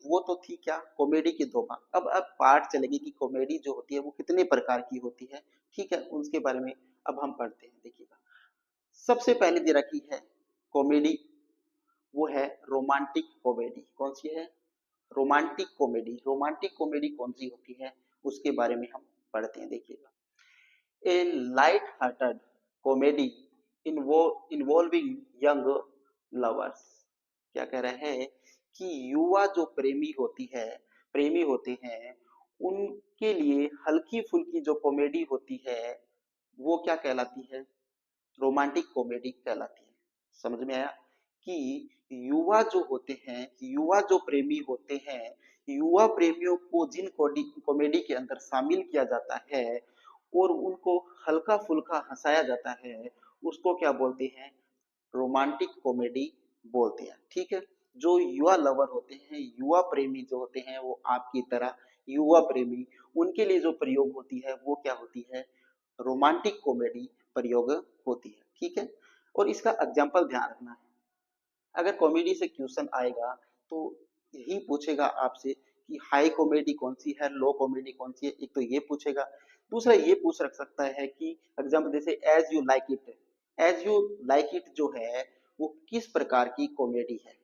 वो तो थी क्या, कॉमेडी की दो भाग। अब पार्ट चलेगी कि कॉमेडी जो होती है वो कितने प्रकार की होती है। ठीक है, उसके बारे में अब हम पढ़ते हैं। देखिएगा, सबसे पहले दे रखी है कॉमेडी, वो है रोमांटिक कॉमेडी। कौन सी है? Romantic comedy. रोमांटिक कॉमेडी कौन सी होती है उसके बारे में हम पढ़ते हैं। देखिएगा, a light hearted comedy involving young lovers. क्या कह रहे हैं कि युवा जो प्रेमी होते हैं, उनके लिए हल्की फुल्की जो कॉमेडी होती है वो क्या कहलाती है? रोमांटिक कॉमेडी कहलाती है। समझ में आया कि युवा जो होते हैं, युवा जो प्रेमी होते हैं, युवा प्रेमियों को जिन कॉमेडी के अंदर शामिल किया जाता है और उनको हल्का फुल्का हंसाया जाता है, उसको क्या बोलते हैं? रोमांटिक कॉमेडी बोलते हैं। ठीक है, जो युवा लवर होते हैं, युवा प्रेमी जो होते हैं, वो आपकी तरह युवा प्रेमी, उनके लिए जो प्रयोग होती है वो क्या होती है? रोमांटिक कॉमेडी प्रयोग होती है। ठीक है, और इसका एग्जाम्पल ध्यान रखना है। अगर कॉमेडी से क्वेश्चन आएगा तो यही पूछेगा आपसे कि हाई कॉमेडी कौन सी है, लो कॉमेडी कौन सी है। एक तो ये पूछेगा, दूसरा ये पूछ रख सकता है कि एग्जाम्पल जैसे as you like it. As you like it जो है वो किस प्रकार की कॉमेडी है?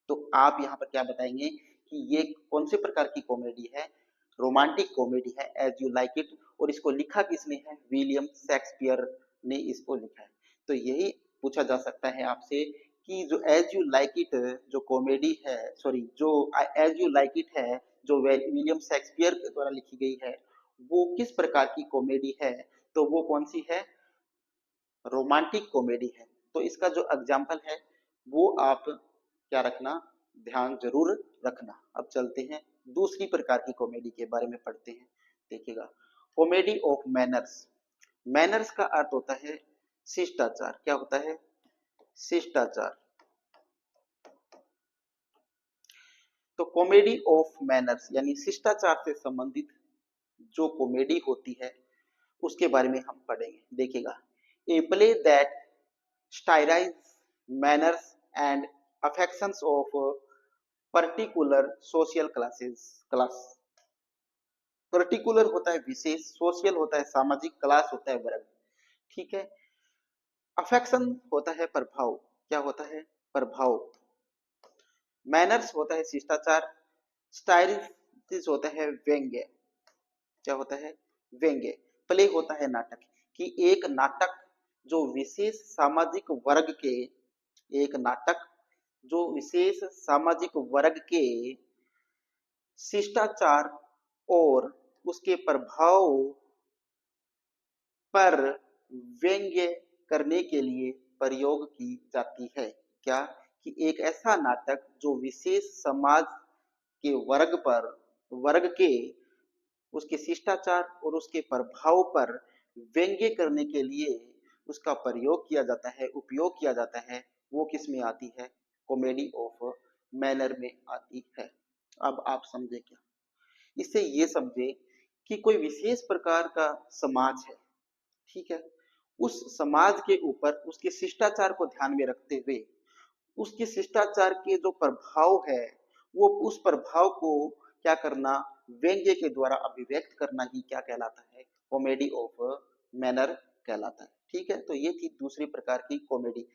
तो आप यहाँ पर क्या बताएंगे कि ये कौन से प्रकार की कॉमेडी है? रोमांटिक कॉमेडी है एज यू लाइक इट। और इसको लिखा किसने है? विलियम शेक्सपियर ने इसको लिखा है। तो यही पूछा जा सकता है आपसे कि जो एज यू लाइक इट जो कॉमेडी है, सॉरी, जो एज यू लाइक इट है जो विलियम शेक्सपियर के द्वारा लिखी गई है, वो किस प्रकार की कॉमेडी है? तो वो कौन सी है? रोमांटिक कॉमेडी है। तो इसका जो एग्जाम्पल है वो आप क्या रखना, ध्यान जरूर रखना। अब चलते हैं दूसरी प्रकार की कॉमेडी के बारे में पढ़ते हैं। देखिएगा, कॉमेडी ऑफ मैनर्स। मैनर्स का अर्थ होता है शिष्टाचार। क्या होता है? शिष्टाचार। तो कॉमेडी ऑफ मैनर्स यानी शिष्टाचार से संबंधित जो कॉमेडी होती है उसके बारे में हम पढ़ेंगे। देखिएगा, a play that satirise manners and affections of particular social class. Particular होता है विशेष, सोशल होता है सामाजिक, क्लास होता है वर्ग। ठीक है, अफेक्शन होता है प्रभाव। क्या होता है? प्रभाव। मैनर्स होता है शिष्टाचार, स्टाइल होता है व्यंग्य। क्या होता है? व्यंग्य। प्ले होता है नाटक, कि एक नाटक जो विशेष सामाजिक वर्ग के, एक नाटक जो विशेष सामाजिक वर्ग के शिष्टाचार और उसके प्रभाव पर व्यंग्य करने के लिए प्रयोग की जाती है। क्या? कि एक ऐसा नाटक जो विशेष समाज के वर्ग के उसके शिष्टाचार और उसके प्रभाव पर व्यंग्य करने के लिए उसका प्रयोग किया जाता है, उपयोग किया जाता है, वो किस में आती है? कॉमेडी ऑफ मैनर में आती है। अब आप समझे क्या? इससे ये समझे कि कोई विशेष प्रकार का समाज है, ठीक है, उस समाज के ऊपर उसके शिष्टाचार को ध्यान में रखते हुए उसके शिष्टाचार के जो प्रभाव है वो उस प्रभाव को क्या करना, व्यंग्य के द्वारा अभिव्यक्त करना ही क्या कहलाता है? कॉमेडी ऑफ मैनर कहलाता है। ठीक है, तो ये थी दूसरी प्रकार की कॉमेडी।